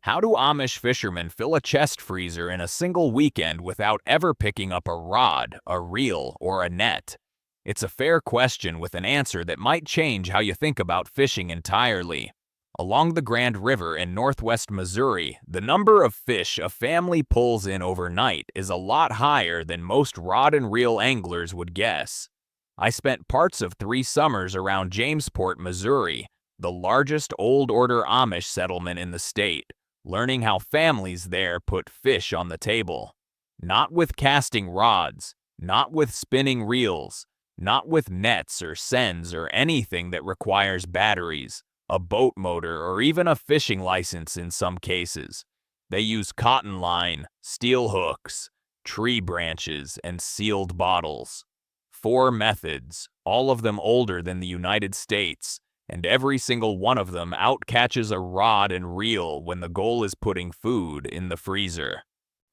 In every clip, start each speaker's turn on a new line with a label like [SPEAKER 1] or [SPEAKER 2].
[SPEAKER 1] How do Amish fishermen fill a chest freezer in a single weekend without ever picking up a rod, a reel, or a net? It's a fair question with an answer that might change how you think about fishing entirely. Along the Grand River in northwest Missouri, the number of fish a family pulls in overnight is a lot higher than most rod and reel anglers would guess. I spent parts of 3 summers around Jamesport, Missouri, the largest old order Amish settlement in the state, learning how families there put fish on the table. Not with casting rods, not with spinning reels, not with nets or seines or anything that requires batteries, a boat motor, or even a fishing license in some cases. They use cotton line, steel hooks, tree branches, and sealed bottles. 4 methods, all of them older than the United States, and every single one of them outcatches a rod and reel when the goal is putting food in the freezer.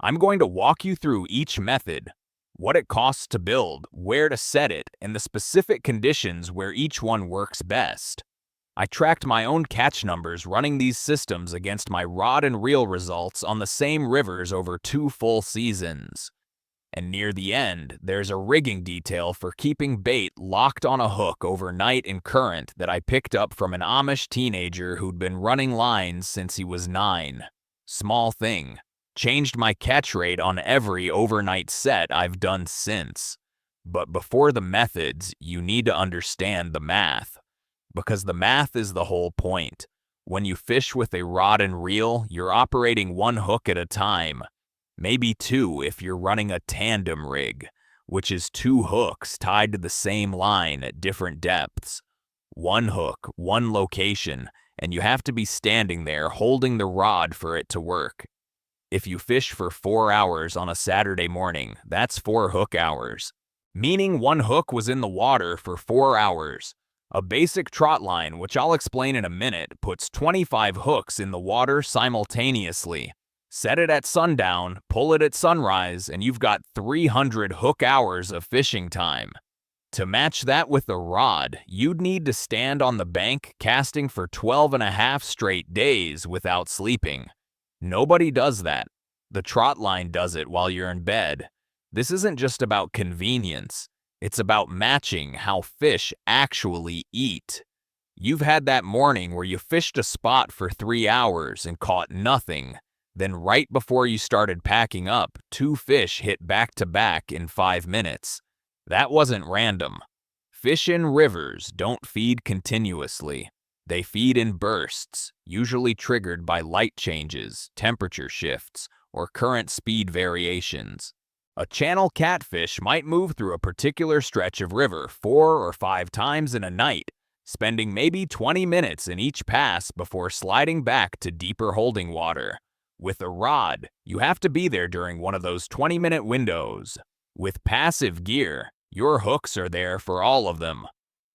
[SPEAKER 1] I'm going to walk you through each method, what it costs to build, where to set it, and the specific conditions where each one works best. I tracked my own catch numbers running these systems against my rod and reel results on the same rivers over 2 full seasons. And near the end, there's a rigging detail for keeping bait locked on a hook overnight in current that I picked up from an Amish teenager who'd been running lines since he was 9. Small thing. Changed my catch rate on every overnight set I've done since. But before the methods, you need to understand the math. Because the math is the whole point. When you fish with a rod and reel, you're operating 1 hook at a time. Maybe 2 if you're running a tandem rig, which is 2 hooks tied to the same line at different depths. 1 hook, 1 location, and you have to be standing there holding the rod for it to work. If you fish for 4 hours on a Saturday morning, that's 4 hook hours. Meaning 1 hook was in the water for 4 hours. A basic trot line, which I'll explain in a minute, puts 25 hooks in the water simultaneously. Set it at sundown, pull it at sunrise, and you've got 300 hook hours of fishing time. To match that with a rod, you'd need to stand on the bank casting for 12.5 straight days without sleeping. Nobody does that. The trot line does it while you're in bed. This isn't just about convenience. It's about matching how fish actually eat. You've had that morning where you fished a spot for 3 hours and caught nothing. Then right before you started packing up, 2 fish hit back to back in 5 minutes. That wasn't random. Fish in rivers don't feed continuously. They feed in bursts, usually triggered by light changes, temperature shifts, or current speed variations. A channel catfish might move through a particular stretch of river 4 or 5 times in a night, spending maybe 20 minutes in each pass before sliding back to deeper holding water. With a rod, you have to be there during one of those 20-minute windows. With passive gear, your hooks are there for all of them.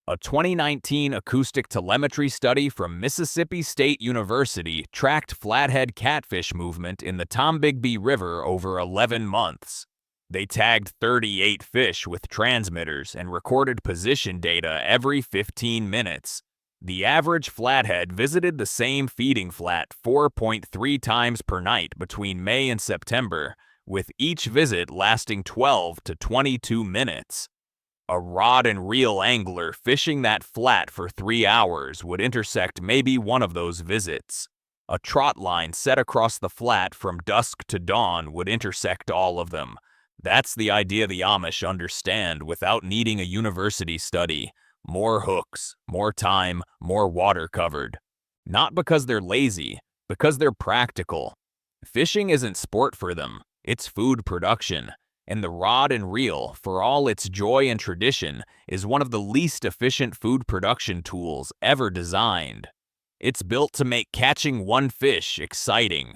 [SPEAKER 1] A 2019 acoustic telemetry study from Mississippi State University tracked flathead catfish movement in the Tombigbee River over 11 months. They tagged 38 fish with transmitters and recorded position data every 15 minutes. The average flathead visited the same feeding flat 4.3 times per night between May and September, with each visit lasting 12 to 22 minutes. A rod and reel angler fishing that flat for 3 hours would intersect maybe one of those visits. A trot line set across the flat from dusk to dawn would intersect all of them. That's the idea the Amish understand without needing a university study. More hooks, more time, more water covered. Not because they're lazy, because they're practical. Fishing isn't sport for them, it's food production. And the rod and reel, for all its joy and tradition, is one of the least efficient food production tools ever designed. It's built to make catching 1 fish exciting.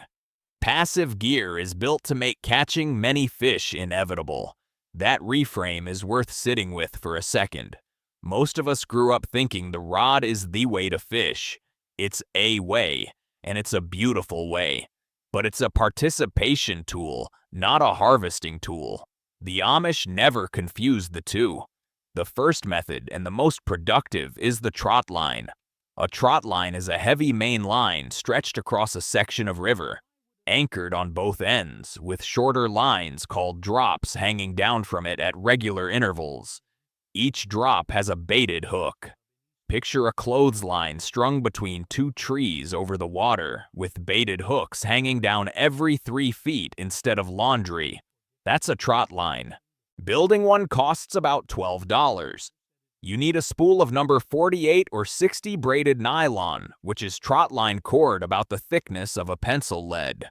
[SPEAKER 1] Passive gear is built to make catching many fish inevitable. That reframe is worth sitting with for a second. Most of us grew up thinking the rod is the way to fish. It's a way, and it's a beautiful way. But it's a participation tool, not a harvesting tool. The Amish never confuse the two. The first method, and the most productive, is the trot line. A trot line is a heavy main line stretched across a section of river, anchored on both ends, with shorter lines called drops hanging down from it at regular intervals. Each drop has a baited hook. Picture a clothesline strung between two trees over the water, with baited hooks hanging down every 3 feet instead of laundry. That's a trot line. Building one costs about $12. You need a spool of number 48 or 60 braided nylon, which is trot line cord about the thickness of a pencil lead.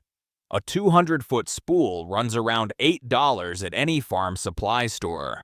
[SPEAKER 1] A 200-foot spool runs around $8 at any farm supply store.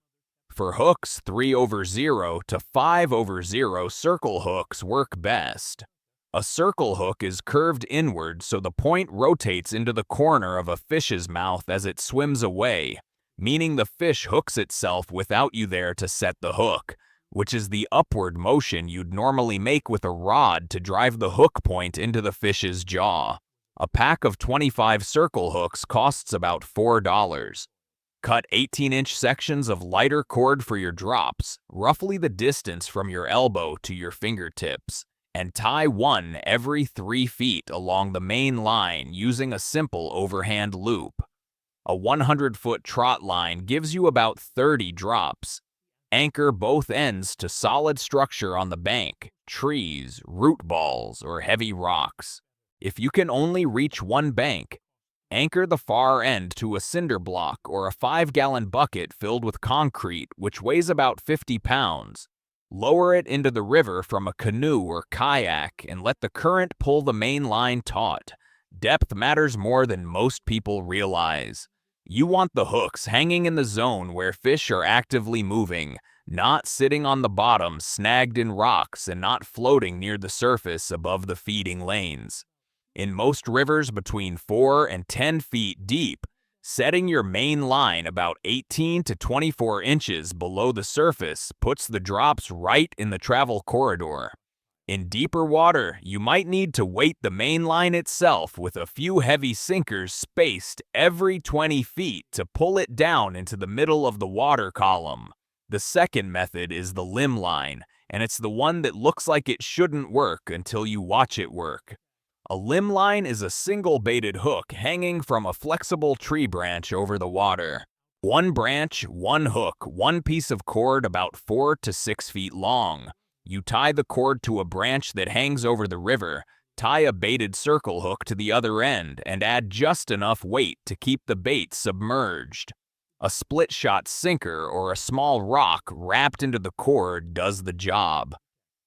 [SPEAKER 1] For hooks, 3/0 to 5/0 circle hooks work best. A circle hook is curved inward so the point rotates into the corner of a fish's mouth as it swims away, meaning the fish hooks itself without you there to set the hook, which is the upward motion you'd normally make with a rod to drive the hook point into the fish's jaw. A pack of 25 circle hooks costs about $4. Cut 18-inch sections of lighter cord for your drops, roughly the distance from your elbow to your fingertips, and tie one every 3 feet along the main line using a simple overhand loop. A 100-foot trot line gives you about 30 drops. Anchor both ends to solid structure on the bank, trees, root balls, or heavy rocks. If you can only reach one bank, anchor the far end to a cinder block or a 5-gallon bucket filled with concrete, which weighs about 50 pounds. Lower it into the river from a canoe or kayak and let the current pull the main line taut. Depth matters more than most people realize. You want the hooks hanging in the zone where fish are actively moving, not sitting on the bottom snagged in rocks and not floating near the surface above the feeding lanes. In most rivers between 4 and 10 feet deep, setting your main line about 18 to 24 inches below the surface puts the drops right in the travel corridor. In deeper water, you might need to weight the main line itself with a few heavy sinkers spaced every 20 feet to pull it down into the middle of the water column. The second method is the limb line, and it's the one that looks like it shouldn't work until you watch it work. A limb line is a single baited hook hanging from a flexible tree branch over the water. One branch, one hook, one piece of cord about 4 to 6 feet long. You tie the cord to a branch that hangs over the river, tie a baited circle hook to the other end, and add just enough weight to keep the bait submerged. A split-shot sinker or a small rock wrapped into the cord does the job.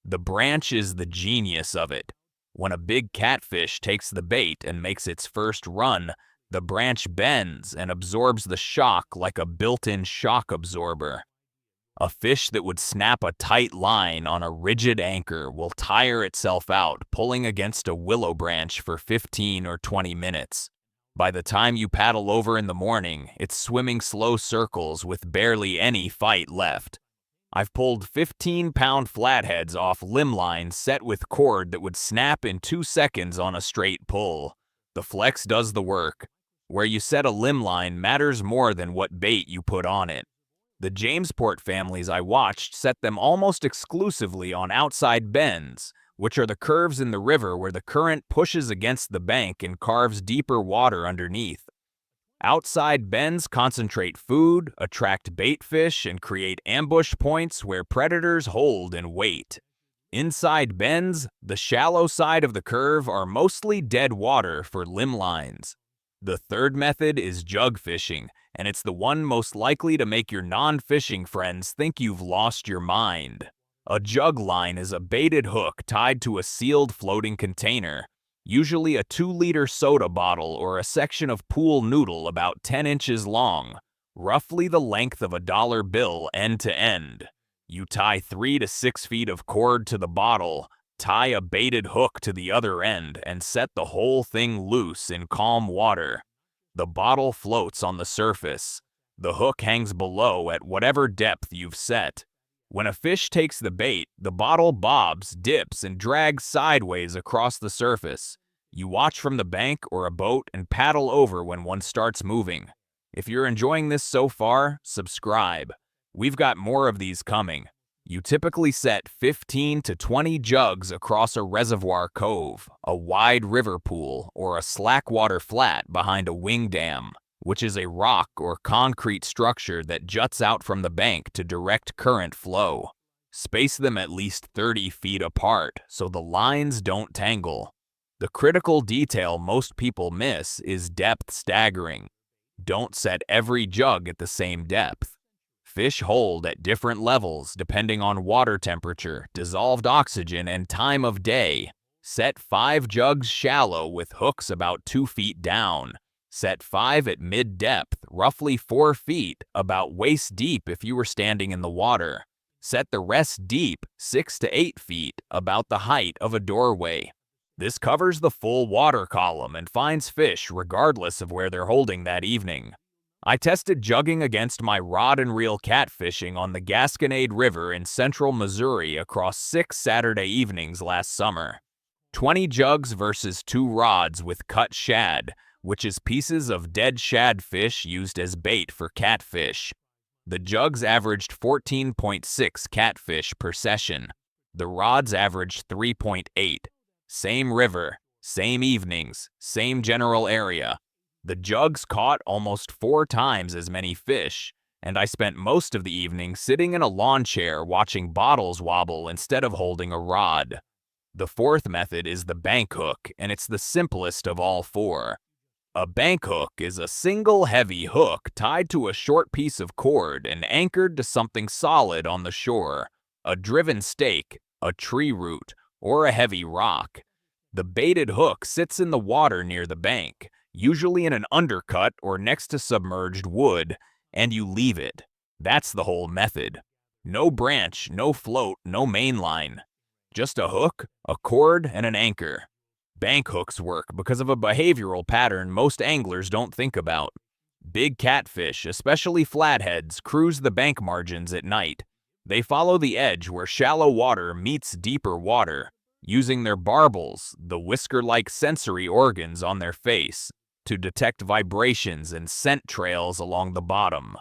[SPEAKER 1] The branch is the genius of it. When a big catfish takes the bait and makes its first run, the branch bends and absorbs the shock like a built-in shock absorber. A fish that would snap a tight line on a rigid anchor will tire itself out pulling against a willow branch for 15 or 20 minutes. By the time you paddle over in the morning, it's swimming slow circles with barely any fight left. I've pulled 15-pound flatheads off limb lines set with cord that would snap in 2 seconds on a straight pull. The flex does the work. Where you set a limb line matters more than what bait you put on it. The Jamesport families I watched set them almost exclusively on outside bends, which are the curves in the river where the current pushes against the bank and carves deeper water underneath. Outside bends concentrate food, attract bait fish, and create ambush points where predators hold and wait. Inside bends, the shallow side of the curve, are mostly dead water for limb lines. The third method is jug fishing, and it's the one most likely to make your non-fishing friends think you've lost your mind. A jug line is a baited hook tied to a sealed floating container, usually a 2-liter soda bottle or a section of pool noodle about 10 inches long, roughly the length of a dollar bill end to end. You tie 3 to 6 feet of cord to the bottle, tie a baited hook to the other end, and set the whole thing loose in calm water. The bottle floats on the surface. The hook hangs below at whatever depth you've set. When a fish takes the bait, the bottle bobs, dips, and drags sideways across the surface. You watch from the bank or a boat and paddle over when one starts moving. If you're enjoying this so far, subscribe. We've got more of these coming. You typically set 15 to 20 jugs across a reservoir cove, a wide river pool, or a slackwater flat behind a wing dam, which is a rock or concrete structure that juts out from the bank to direct current flow. Space them at least 30 feet apart so the lines don't tangle. The critical detail most people miss is depth staggering. Don't set every jug at the same depth. Fish hold at different levels depending on water temperature, dissolved oxygen, and time of day. Set 5 jugs shallow with hooks about 2 feet down. Set 5 at mid-depth, roughly 4 feet, about waist deep if you were standing in the water. Set the rest deep, 6 to 8 feet, about the height of a doorway. This covers the full water column and finds fish regardless of where they're holding that evening. I tested jugging against my rod and reel catfishing on the Gasconade River in central Missouri across 6 Saturday evenings last summer. 20 jugs versus 2 rods with cut shad, which is pieces of dead shad fish used as bait for catfish. The jugs averaged 14.6 catfish per session. The rods averaged 3.8. Same river, same evenings, same general area. The jugs caught almost 4 times as many fish, and I spent most of the evening sitting in a lawn chair watching bottles wobble instead of holding a rod. The fourth method is the bank hook, and it's the simplest of all 4. A bank hook is a single heavy hook tied to a short piece of cord and anchored to something solid on the shore, a driven stake, a tree root, or a heavy rock. The baited hook sits in the water near the bank, usually in an undercut or next to submerged wood, and you leave it. That's the whole method. No branch, no float, no main line. Just a hook, a cord, and an anchor. Bank hooks work because of a behavioral pattern most anglers don't think about. Big catfish, especially flatheads, cruise the bank margins at night. They follow the edge where shallow water meets deeper water, using their barbels, the whisker-like sensory organs on their face, to detect vibrations and scent trails along the bottom.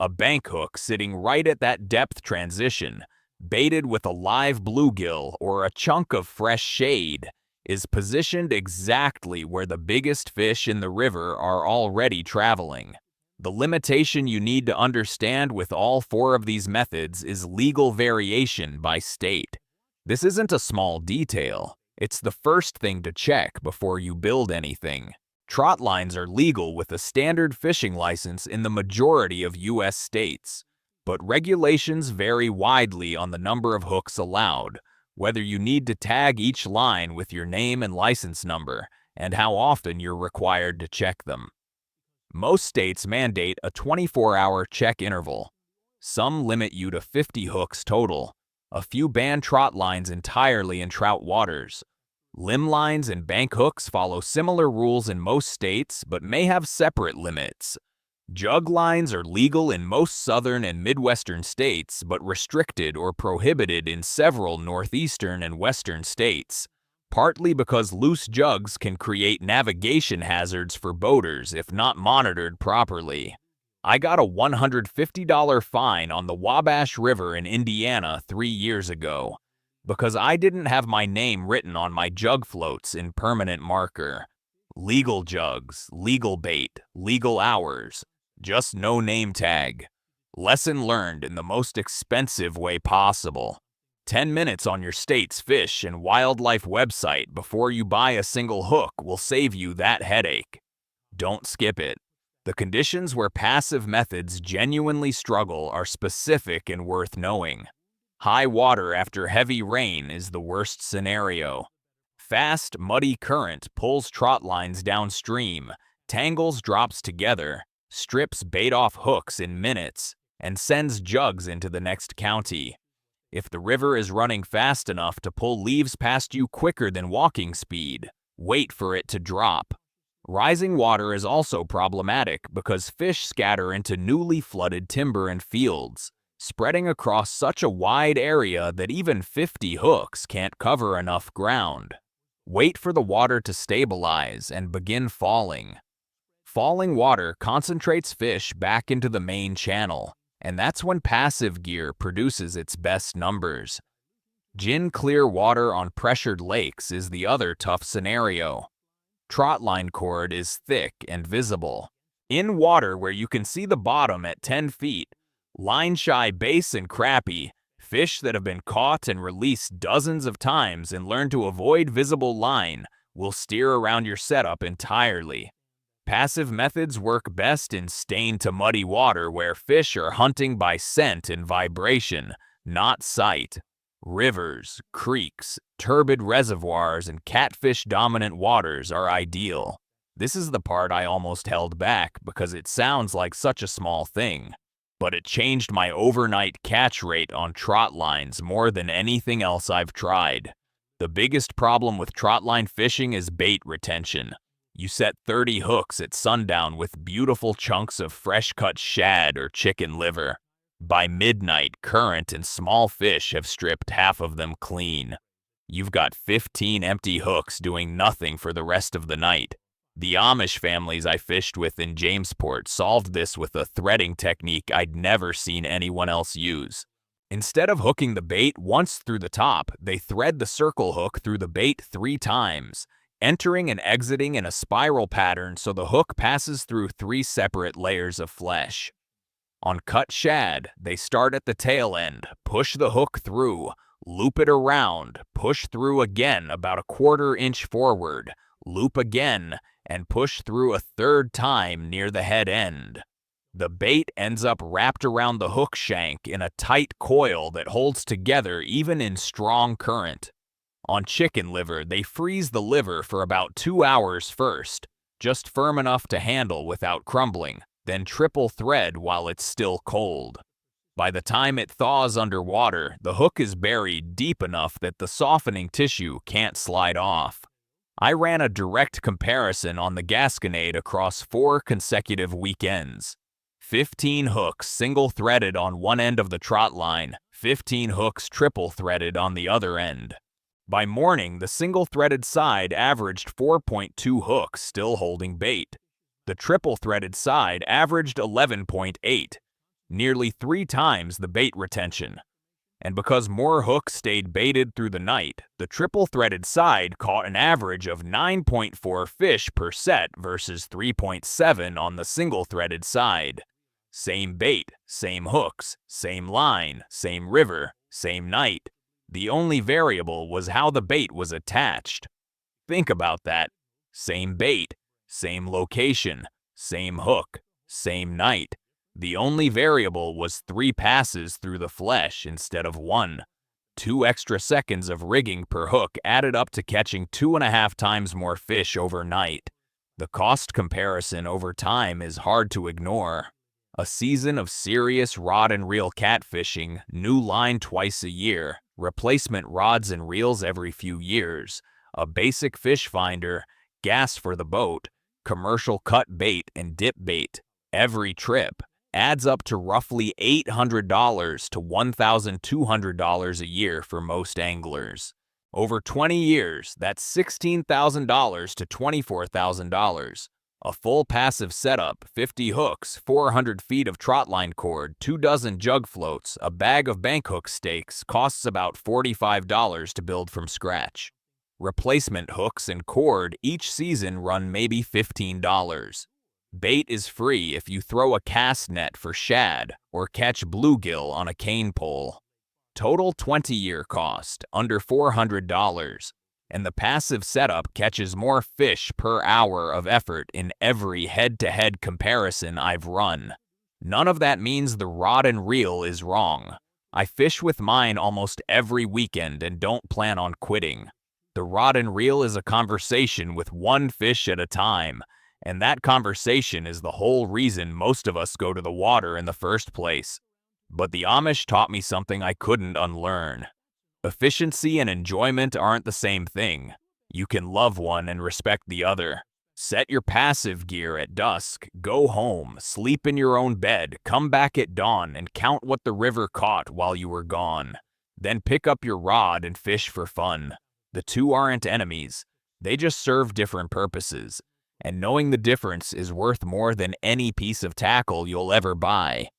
[SPEAKER 1] A bank hook sitting right at that depth transition, baited with a live bluegill or a chunk of fresh shade, is positioned exactly where the biggest fish in the river are already traveling. The limitation you need to understand with all 4 of these methods is legal variation by state. This isn't a small detail. It's the first thing to check before you build anything. Trot lines are legal with a standard fishing license in the majority of U.S. states, but regulations vary widely on the number of hooks allowed, whether you need to tag each line with your name and license number, and how often you're required to check them. Most states mandate a 24-hour check interval. Some limit you to 50 hooks total. A few ban trot lines entirely in trout waters. Limb lines and bank hooks follow similar rules in most states, but may have separate limits. Jug lines are legal in most southern and midwestern states, but restricted or prohibited in several northeastern and western states, partly because loose jugs can create navigation hazards for boaters if not monitored properly. I got a $150 fine on the Wabash River in Indiana 3 years ago because I didn't have my name written on my jug floats in permanent marker. Legal jugs, legal bait, legal hours. Just no name tag. Lesson learned in the most expensive way possible. 10 minutes on your state's fish and wildlife website before you buy a single hook will save you that headache. Don't skip it. The conditions where passive methods genuinely struggle are specific and worth knowing. High water after heavy rain is the worst scenario. Fast, muddy current pulls trot lines downstream, tangles drops together, strips bait off hooks in minutes, and sends jugs into the next county. If the river is running fast enough to pull leaves past you quicker than walking speed, wait for it to drop. Rising water is also problematic because fish scatter into newly flooded timber and fields, spreading across such a wide area that even 50 hooks can't cover enough ground. Wait for the water to stabilize and begin falling. Falling water concentrates fish back into the main channel, And that's when passive gear produces its best numbers. Gin clear water on pressured lakes is the other tough scenario. Trot line cord is thick and visible. In water where you can see the bottom at 10 feet, line-shy bass and crappie, fish that have been caught and released dozens of times and learn to avoid visible line, will steer around your setup entirely. Passive methods work best in stained to muddy water where fish are hunting by scent and vibration, not sight. Rivers, creeks, turbid reservoirs, and catfish-dominant waters are ideal. This is the part I almost held back because it sounds like such a small thing. But it changed my overnight catch rate on trot lines more than anything else I've tried. The biggest problem with trot line fishing is bait retention. You set 30 hooks at sundown with beautiful chunks of fresh-cut shad or chicken liver. By midnight, current and small fish have stripped half of them clean. You've got 15 empty hooks doing nothing for the rest of the night. The Amish families I fished with in Jamesport solved this with a threading technique I'd never seen anyone else use. Instead of hooking the bait once through the top, they thread the circle hook through the bait 3 times, entering and exiting in a spiral pattern so the hook passes through 3 separate layers of flesh. On cut shad, they start at the tail end, push the hook through, loop it around, push through again about a 1/4 inch forward, loop again, and push through a 3rd time near the head end. The bait ends up wrapped around the hook shank in a tight coil that holds together even in strong current. On chicken liver, they freeze the liver for about 2 hours first, just firm enough to handle without crumbling, then triple thread while it's still cold. By the time it thaws underwater, the hook is buried deep enough that the softening tissue can't slide off. I ran a direct comparison on the Gasconade across 4 consecutive weekends. 15 hooks single-threaded on one end of the trot line, 15 hooks triple-threaded on the other end. By morning, the single-threaded side averaged 4.2 hooks still holding bait. The triple-threaded side averaged 11.8, nearly 3 times the bait retention. And because more hooks stayed baited through the night, the triple-threaded side caught an average of 9.4 fish per set versus 3.7 on the single-threaded side. Same bait, same hooks, same line, same river, same night. The only variable was how the bait was attached. Think about that. Same bait, same location, same hook, same night. The only variable was 3 passes through the flesh instead of 1. 2 extra seconds of rigging per hook added up to catching 2.5 times more fish overnight. The cost comparison over time is hard to ignore. A season of serious rod and reel catfishing, new line twice a year, replacement rods and reels every few years, a basic fish finder, gas for the boat, commercial cut bait and dip bait, every trip, adds up to roughly $800 to $1,200 a year for most anglers. Over 20 years, that's $16,000 to $24,000. A full passive setup, 50 hooks, 400 feet of trotline cord, 2 dozen jug floats, a bag of bank hook stakes costs about $45 to build from scratch. Replacement hooks and cord each season run maybe $15. Bait is free if you throw a cast net for shad or catch bluegill on a cane pole. Total 20-year cost, under $400, and the passive setup catches more fish per hour of effort in every head-to-head comparison I've run. None of that means the rod and reel is wrong. I fish with mine almost every weekend and don't plan on quitting. The rod and reel is a conversation with one fish at a time, and that conversation is the whole reason most of us go to the water in the first place. But the Amish taught me something I couldn't unlearn. Efficiency and enjoyment aren't the same thing. You can love one and respect the other. Set your passive gear at dusk, go home, sleep in your own bed, come back at dawn and count what the river caught while you were gone. Then pick up your rod and fish for fun. The two aren't enemies. They just serve different purposes. And knowing the difference is worth more than any piece of tackle you'll ever buy.